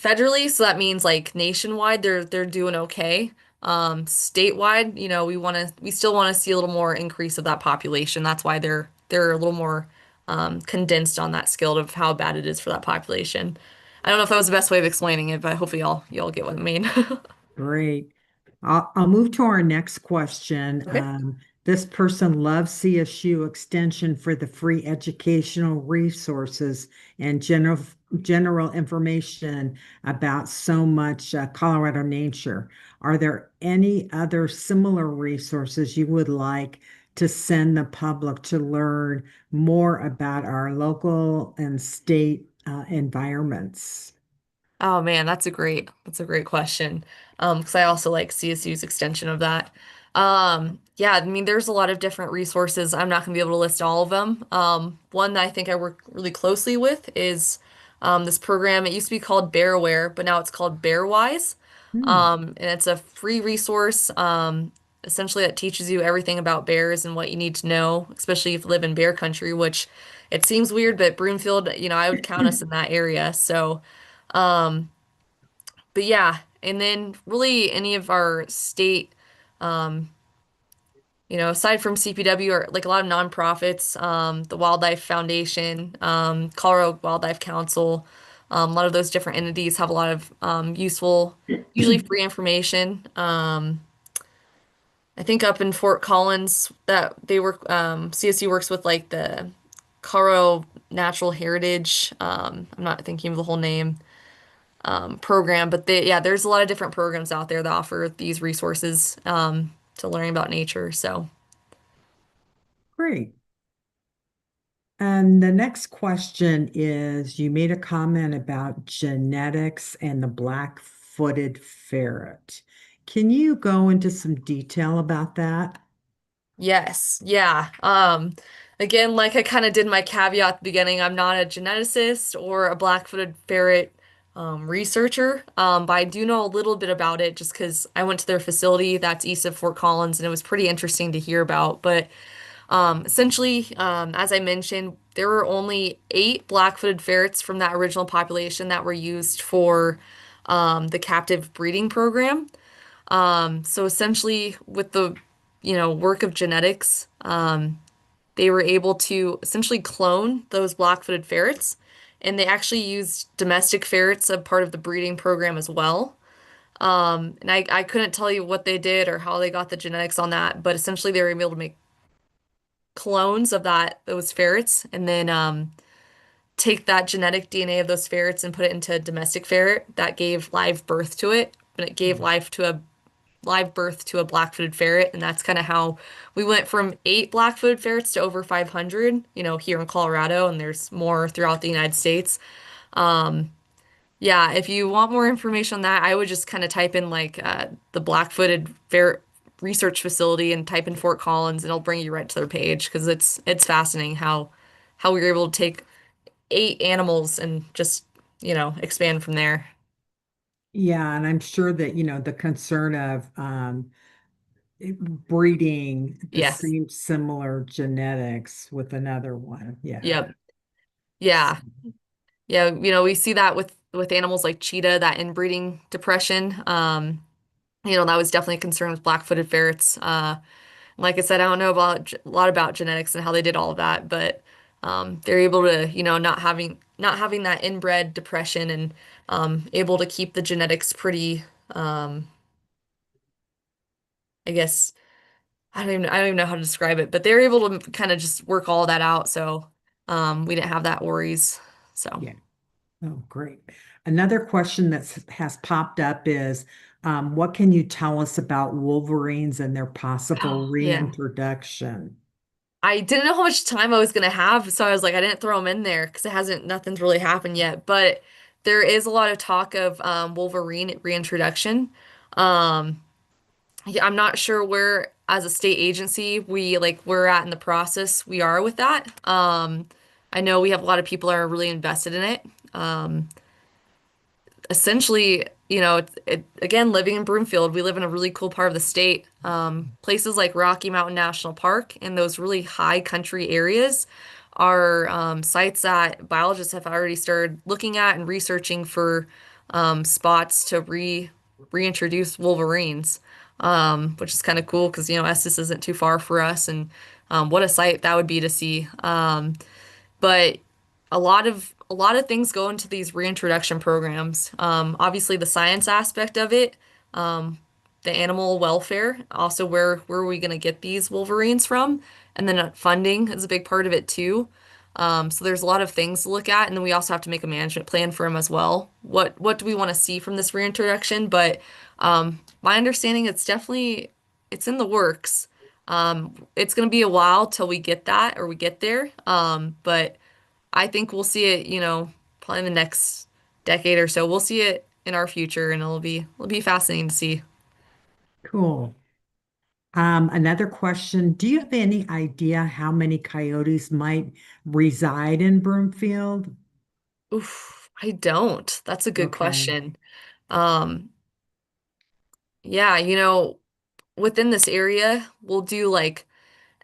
federally, so that means like nationwide, they're doing okay. Statewide, we still want to see a little more increase of that population. That's why they're a little more condensed on that scale of how bad it is for that population. I don't know if that was the best way of explaining it, but hopefully y'all get what I mean. Great. I'll move to our next question. Okay. This person loves CSU Extension for the free educational resources and general information about so much Colorado nature. Are there any other similar resources you would like to send the public to learn more about our local and state environments? Oh man, that's a great question. Because I also like CSU's extension of that. Yeah, I mean, there's a lot of different resources. I'm not gonna be able to list all of them. One that I think I work really closely with is this program. It used to be called Bear Aware, but now it's called Bearwise. Hmm, And it's a free resource, essentially that teaches you everything about bears and what you need to know, especially if you live in bear country, which it seems weird, but Broomfield, I would count us in that area. So. Um, but yeah, and then really any of our state, um, aside from CPW or like a lot of nonprofits, the Wildlife Foundation, Colorado Wildlife Council, a lot of those different entities have a lot of useful, usually free information. I think up in Fort Collins that they work, CSU works with like the Colorado Natural Heritage. I'm not thinking of the whole name. Program, but yeah, there's a lot of different programs out there that offer these resources to learning about nature. So, great. And the next question is, you made a comment about genetics and the black-footed ferret. Can you go into some detail about that? yes, yeah. Again, like I kind of did my caveat at the beginning, I'm not a geneticist or a black-footed ferret researcher, but I do know a little bit about it just because I went to their facility that's east of Fort Collins and it was pretty interesting to hear about. But essentially, as I mentioned, there were only 8 black-footed ferrets from that original population that were used for the captive breeding program. So essentially, with the work of genetics, they were able to essentially clone those black-footed ferrets, and they actually used domestic ferrets as part of the breeding program as well. And I couldn't tell you what they did or how they got the genetics on that, but essentially they were able to make clones of those ferrets, and then take that genetic DNA of those ferrets and put it into a domestic ferret that gave live birth to it, but it gave live birth to a black-footed ferret, and that's kind of how we went from 8 black-footed ferrets to over 500, here in Colorado, and there's more throughout the United States. Yeah, if you want more information on that, I would just kind of type in like the black-footed ferret research facility and type in Fort Collins, and it'll bring you right to their page because it's fascinating how we were able to take 8 animals and just, expand from there. Yeah, and I'm sure that, the concern of breeding the Yes. same similar genetics with another one. Yeah. Yep. Yeah. Yeah, we see that with animals like cheetah, that inbreeding depression. That was definitely a concern with black-footed ferrets. Like I said, I don't know about a lot about genetics and how they did all of that, but they're able to, not having that inbred depression and able to keep the genetics pretty, I guess I don't even know how to describe it, but they're able to kind of just work all that out. So we didn't have that worries. So Yeah. Oh, great. Another question that has popped up is, what can you tell us about wolverines and their possible oh yeah. reintroduction? I didn't know how much time I was gonna have, so I was like, I didn't throw them in there because nothing's really happened yet. But there is a lot of talk of Wolverine reintroduction. Um, yeah, I'm not sure where, as a state agency, we're at in the process we are with that. I know we have a lot of people that are really invested in it. Essentially, again, living in Broomfield, we live in a really cool part of the state. Places like Rocky Mountain National Park and those really high country areas are sites that biologists have already started looking at and researching for spots to reintroduce wolverines, which is kind of cool because, Estes isn't too far for us, and what a sight that would be to see. But a lot of things go into these reintroduction programs. Obviously, the science aspect of it, the animal welfare, also where are we going to get these wolverines from, and then funding is a big part of it too. So there's a lot of things to look at, and then we also have to make a management plan for them as well. What do we want to see from this reintroduction? But my understanding, it's in the works. It's going to be a while till we get that or we get there. But I think we'll see it, probably in the next decade or so. We'll see it in our future, and it'll be fascinating to see. Cool. Another question, do you have any idea how many coyotes might reside in Broomfield? Oof, I don't. That's a good Okay. question. Um, yeah, within this area, we'll do like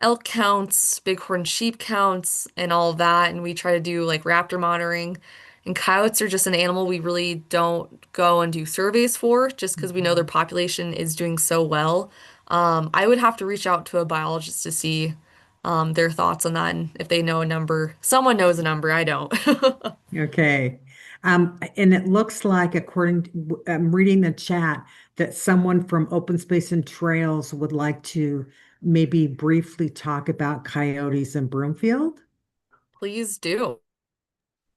elk counts, bighorn sheep counts, and all of that. And we try to do like raptor monitoring. And coyotes are just an animal we really don't go and do surveys for just because we know their Mhm. population is doing so well. I would have to reach out to a biologist to see their thoughts on that and if they know a number. Someone knows a number, I don't. Okay. And it looks like, according to, I'm reading the chat, that someone from Open Space and Trails would like to maybe briefly talk about coyotes in Broomfield. Please do.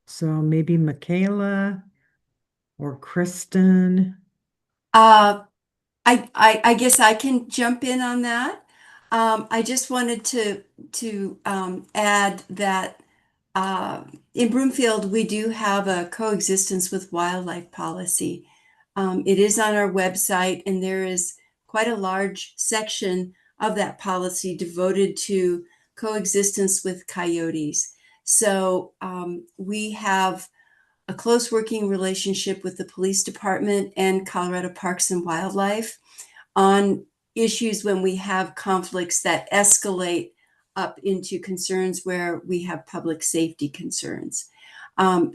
So maybe Michaela or Kristen. Uh, I guess I can jump in on that. I just wanted to add that uh, in Broomfield we do have a coexistence with wildlife policy. It is on our website, and there is quite a large section of that policy devoted to coexistence with coyotes. So we have a close working relationship with the police department and Colorado Parks and Wildlife on issues when we have conflicts that escalate up into concerns where we have public safety concerns.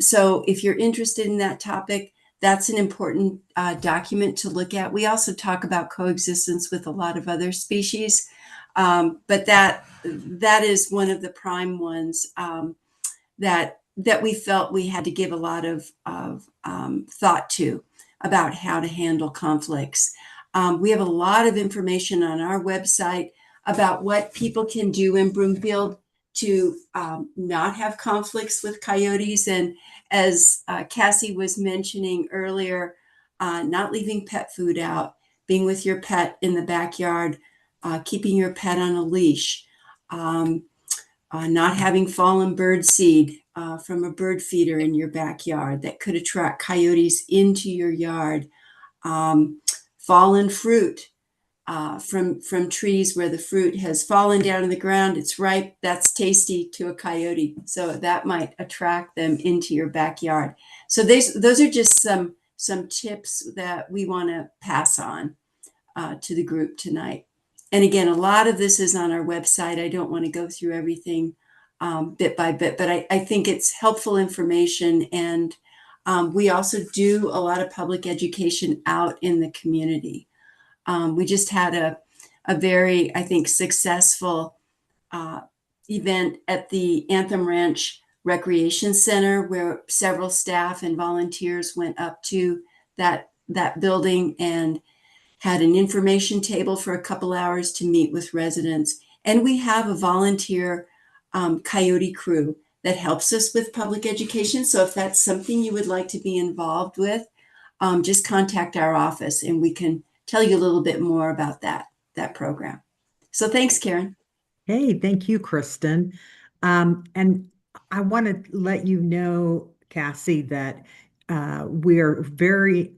So if you're interested in that topic, that's an important document to look at. We also talk about coexistence with a lot of other species, but that is one of the prime ones that we felt we had to give a lot of thought to about how to handle conflicts. We have a lot of information on our website about what people can do in Broomfield to not have conflicts with coyotes. And as Cassy was mentioning earlier, not leaving pet food out, being with your pet in the backyard, keeping your pet on a leash, not having fallen bird seed from a bird feeder in your backyard that could attract coyotes into your yard, fallen fruit from trees where the fruit has fallen down to the ground. It's ripe. That's tasty to a coyote, so that might attract them into your backyard. So those are just some tips that we want to pass on to the group tonight. And again, a lot of this is on our website. I don't want to go through everything bit by bit, but I think it's helpful information. And we also do a lot of public education out in the community. We just had a very, I think, successful event at the Anthem Ranch Recreation Center, where several staff and volunteers went up to that building and had an information table for a couple hours to meet with residents. And we have a volunteer coyote crew that helps us with public education. So if that's something you would like to be involved with, just contact our office and we can tell you a little bit more about that program. So thanks, Karen. Hey, thank you, Kristen. And I want to let you know, Cassie, that we're very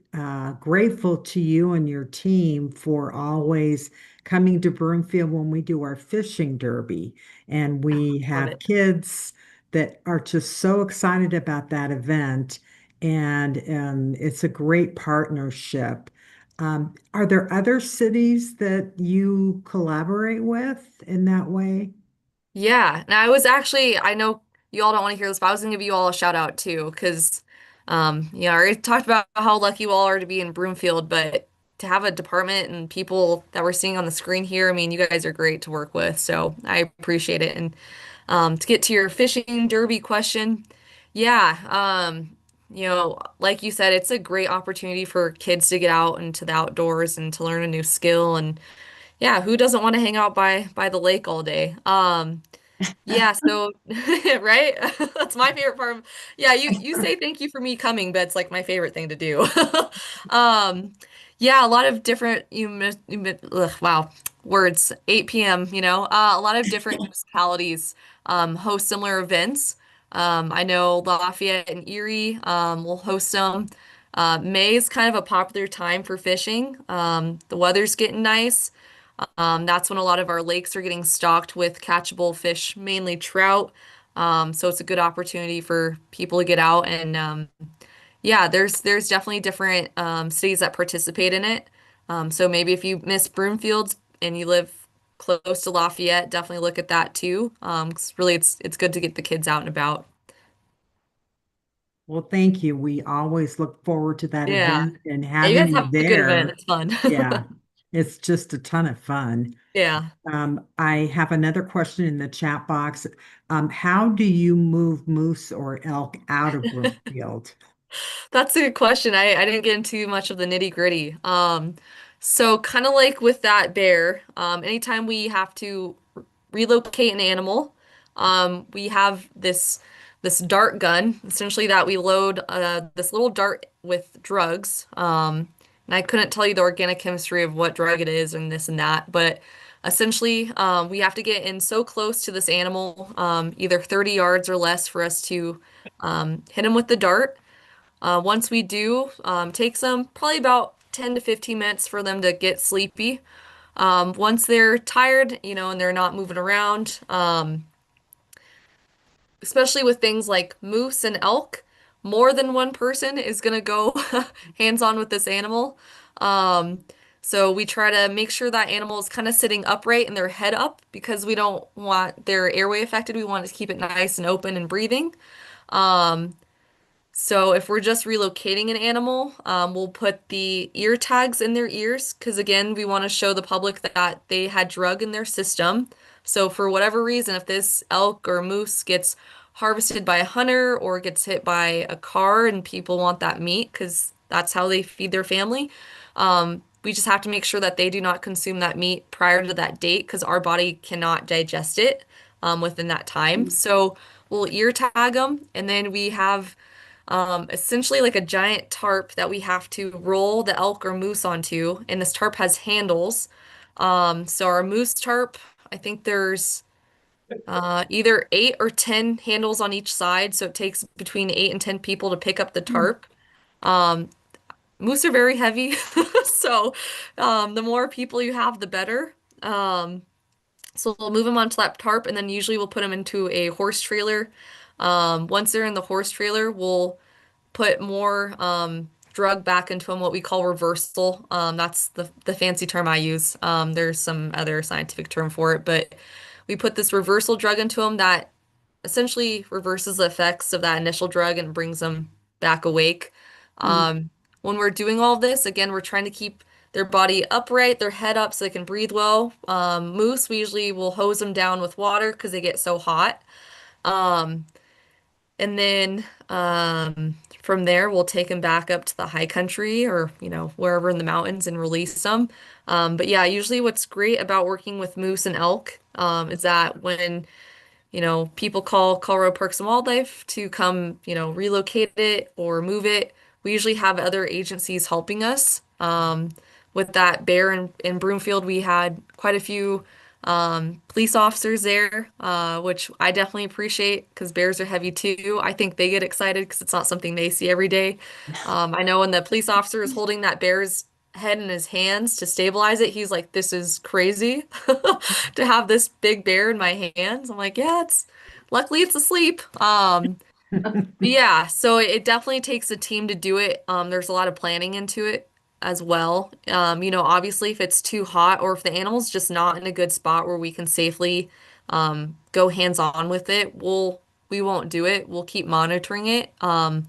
grateful to you and your team for always coming to Broomfield when we do our fishing derby. And we Love have it. kids that are just so excited about that event. And it's a great partnership. Are there other cities that you collaborate with in that way? Yeah, and I know you all don't want to hear this, but I was gonna give you all a shout out too, because I already talked about how lucky you all are to be in Broomfield, but to have a department and people that we're seeing on the screen here, I mean, you guys are great to work with, so I appreciate it. And to get to your fishing derby question, yeah, like you said, it's a great opportunity for kids to get out into the outdoors and to learn a new skill. And yeah, who doesn't want to hang out by the lake all day? Yeah, so right? That's my favorite part. Yeah, you say thank you for me coming, but it's like my favorite thing to do. Um, yeah, a lot of different wow, words. 8 p.m., a lot of different municipalities host similar events. I know Lafayette and Erie will host them. May is kind of a popular time for fishing. The weather's getting nice. That's when a lot of our lakes are getting stocked with catchable fish, mainly trout. So it's a good opportunity for people to get out and yeah, there's definitely different cities that participate in it. So maybe if you miss Broomfield and you live close to Lafayette, definitely look at that too. 'Cause really it's good to get the kids out and about. Well, thank you. We always look forward to that Yeah. event and Yeah, you having guys you have a good event. there. It's fun. Yeah, it's just a ton of fun. Yeah. I have another question in the chat box. How do you move moose or elk out of Brookfield? That's a good question. I didn't get into much of the nitty-gritty. So kind of like with that bear, anytime we have to relocate an animal, we have this dart gun, essentially that we load this little dart with drugs. And I couldn't tell you the organic chemistry of what drug it is and this and that, but essentially we have to get in so close to this animal, either 30 yards or less for us to hit him with the dart. Once we do, takes them probably about 10 to 15 minutes for them to get sleepy. Once they're tired, and they're not moving around, especially with things like moose and elk, more than one person is going to go hands-on with this animal. Um, so we try to make sure that animal is kind of sitting upright and their head up because we don't want their airway affected. We want to keep it nice and open and breathing. Um, so if we're just relocating an animal, we'll put the ear tags in their ears because again, we want to show the public that they had drug in their system. So for whatever reason, if this elk or moose gets harvested by a hunter or gets hit by a car and people want that meat because that's how they feed their family, We just have to make sure that they do not consume that meat prior to that date because our body cannot digest it within that time. So we'll ear tag them, and then we have essentially like a giant tarp that we have to roll the elk or moose onto, and this tarp has handles. So our moose tarp, I think there's either 8 or 10 handles on each side, so it takes between 8 and 10 people to pick up the tarp. Moose are very heavy, so the more people you have, the better. So we'll move them onto that tarp, and then usually we'll put them into a horse trailer. Once they're in the horse trailer, we'll put more drug back into them, what we call reversal. That's the fancy term I use. There's some other scientific term for it, but we put this reversal drug into them that essentially reverses the effects of that initial drug and brings them back awake. When we're doing all this, again, we're trying to keep their body upright, their head up so they can breathe well. Moose, we usually will hose them down with water because they get so hot. And then from there, we'll take them back up to the high country or, wherever in the mountains and release them. But yeah, usually what's great about working with moose and elk is that when people call Colorado Parks and Wildlife to come, relocate it or move it. We usually have other agencies helping us. With that bear in Broomfield, we had quite a few police officers there, which I definitely appreciate because bears are heavy too. I think they get excited because it's not something they see every day. I know when the police officer is holding that bear's head in his hands to stabilize it, he's like, "This is crazy to have this big bear in my hands." I'm like, "Yeah, luckily it's asleep." Yeah, so it definitely takes a team to do it. There's a lot of planning into it as well. Obviously if it's too hot or if the animal's just not in a good spot where we can safely go hands-on with it, we won't do it. We'll keep monitoring it. I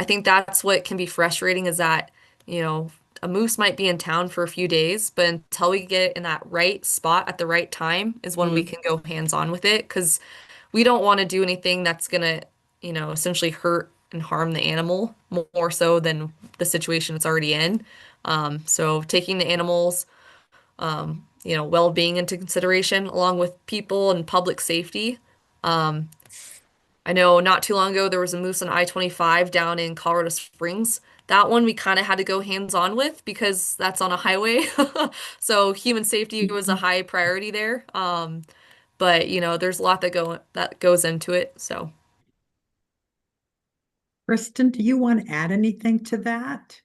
think that's what can be frustrating is that, a moose might be in town for a few days, but until we get it in that right spot at the right time is when we can go hands-on with it because we don't want to do anything that's gonna, essentially hurt and harm the animal more so than the situation it's already in. So taking the animals, well-being into consideration along with people and public safety. I know not too long ago there was a moose on I-25 down in Colorado Springs. That one we kind of had to go hands-on with because that's on a highway. So human safety was a high priority there. But there's a lot that goes into it. So Kristen, do you want to add anything to that?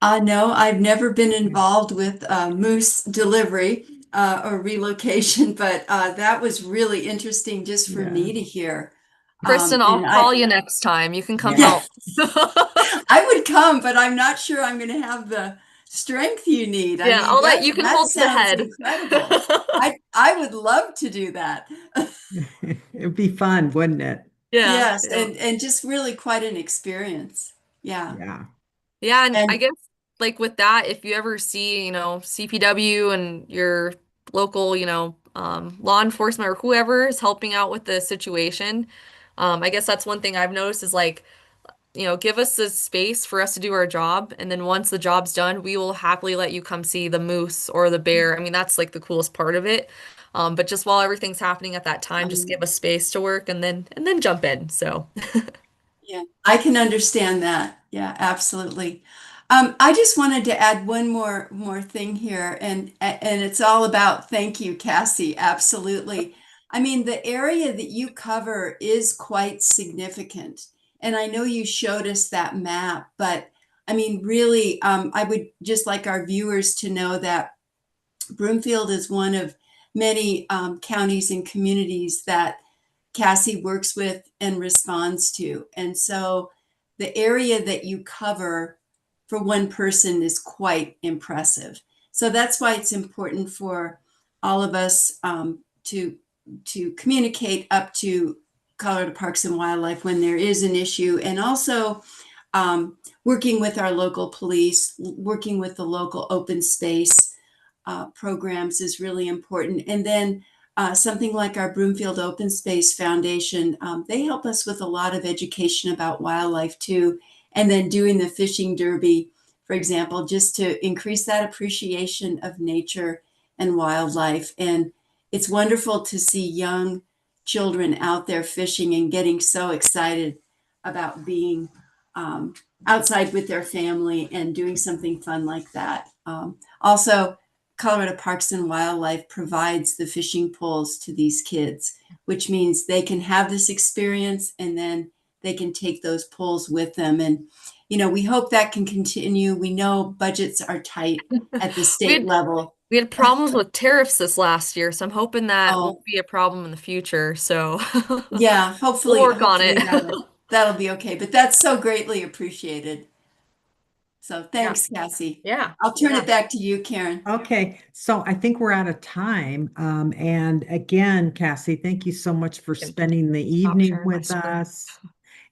No, I've never been involved with moose delivery or relocation, but that was really interesting just for me to hear. Kristen, I'll And call you next time. You can come Yeah. help. I would come, but I'm not sure I'm going to have the strength you need. I Yeah, mean, I'll let you can that hold to the sounds head. incredible. I would love to do that. It'd be fun, wouldn't it? Yeah, Yes, yeah. and just really quite an experience. Yeah. Yeah. Yeah, and I And guess like with that, if you ever see, CPW and your local, law enforcement or whoever is helping out with the situation, I guess that's one thing I've noticed is like, give us the space for us to do our job, and then once the job's done, we will happily let you come see the moose or the bear. I mean, that's like the coolest part of it. But just while everything's happening at that time, just give us space to work and then jump in. So yeah, I can understand that. Yeah, absolutely. I just wanted to add one more thing here, and it's all about thank you, Cassie. Absolutely. I mean, the area that you cover is quite significant, and I know you showed us that map, but I mean, really, I would just like our viewers to know that Broomfield is one of many counties and communities that Cassy works with and responds to. And so the area that you cover for one person is quite impressive. So that's why it's important for all of us to communicate up to Colorado Parks and Wildlife when there is an issue, and also working with our local police, working with the local open space programs is really important. And then something like our Broomfield Open Space Foundation, they help us with a lot of education about wildlife too. And then doing the fishing derby for example, just to increase that appreciation of nature and wildlife. And it's wonderful to see young children out there fishing and getting so excited about being outside with their family and doing something fun like that. Also, Colorado Parks and Wildlife provides the fishing poles to these kids, which means they can have this experience and then they can take those poles with them. And, we hope that can continue. We know budgets are tight at the We state had, level. we had problems with tariffs this last year, so I'm hoping that Oh, won't be a problem in the future. So yeah, we'll hopefully, work on it. hopefully that'll be okay. But that's so greatly appreciated. So Yeah. thanks, Cassie. Yeah. I'll turn Yeah. it back to you, Karen. Okay, so I think we're out of time. And again, Cassie, thank you so much for Can spending the stop evening sharing my with screen. us.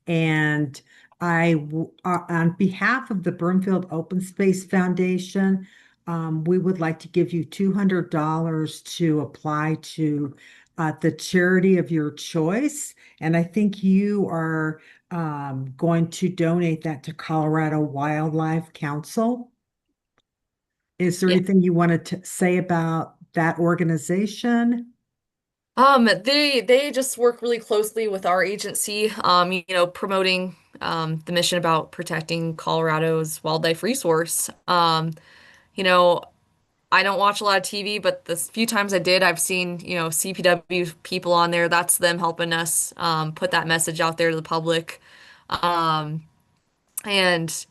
And on behalf of the Broomfield Open Space Foundation, we would like to give you $200 to apply to the charity of your choice. And I think you are going to donate that to Colorado Wildlife Council. Is there Yeah. anything you wanted to say about that organization? They just work really closely with our agency, promoting the mission about protecting Colorado's wildlife resource. You know, I don't watch a lot of TV, but the few times I did, I've seen, CPW people on there. That's them helping us put that message out there to the public. Um, and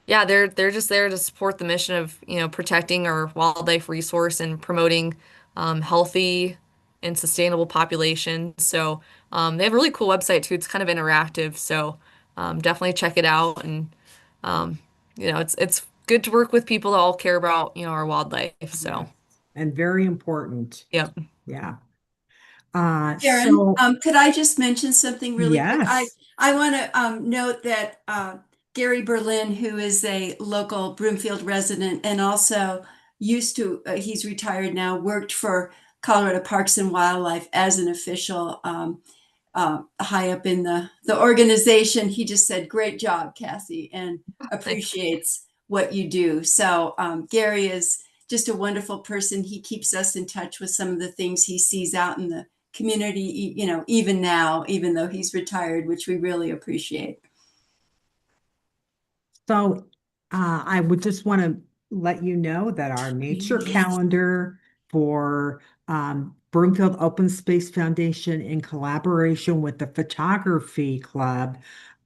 yeah, they're just there to support the mission of, protecting our wildlife resource and promoting healthy and sustainable populations. So they have a really cool website too. It's kind of interactive, so definitely check it out. And um, it's good to work with people that all care about, our wildlife. So Yes, and very important. yep. Yeah. Karen, So could I just mention something really quick? yes. I want to note that Gary Berlin, who is a local Broomfield resident and also used to, he's retired now, worked for Colorado Parks and Wildlife as an official high up in the organization. He just said, "Great job, Cassie," and Thanks. appreciates what you do. So Gary is just a wonderful person. He keeps us in touch with some of the things he sees out in the community, even now, even though he's retired, which we really appreciate. So I would just want to let you know that our nature calendar for Broomfield Open Space Foundation, in collaboration with the Photography Club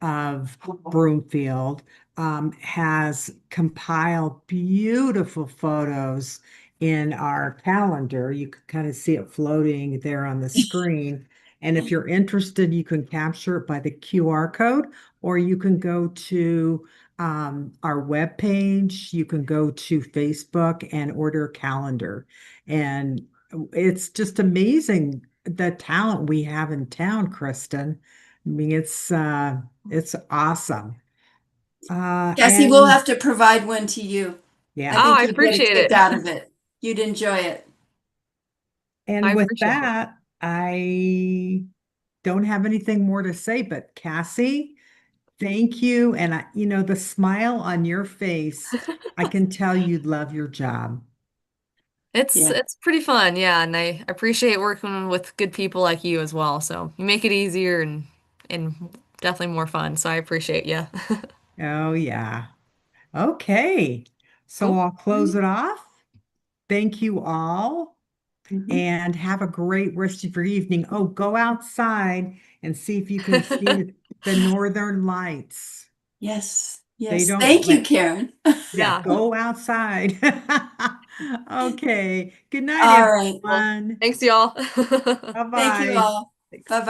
of Broomfield, has compiled beautiful photos in our calendar. You can kind of see it floating there on the screen. And if you're interested, you can capture it by the QR code, or you can go to our webpage. You can go to Facebook and order a calendar. And it's just amazing the talent we have in town, Kristen. I mean, it's awesome. Cassie, we'll And have to provide one to you. I yeah, Oh, think I you'd get a appreciate kick it. out of it. You'd enjoy it. I and with appreciate it. that, I don't have anything more to say, but Cassie, thank you. And the smile on your face, I can tell you love your job. It's Yeah. it's pretty fun, yeah, and I appreciate working with good people like you as well. So you make it easier and definitely more fun. So I appreciate you. Oh, yeah. Okay. So Cool. I'll close it off. Thank you all Mhm. and have a great rest of your evening. Oh, go outside and see if you can see the northern lights. Yes. They Yes. don't Thank you, let, Karen. yeah, Yeah. go outside. Okay. Good night, All right. Well, everyone. thanks y'all. Thank you Bye-bye. all. Bye-bye.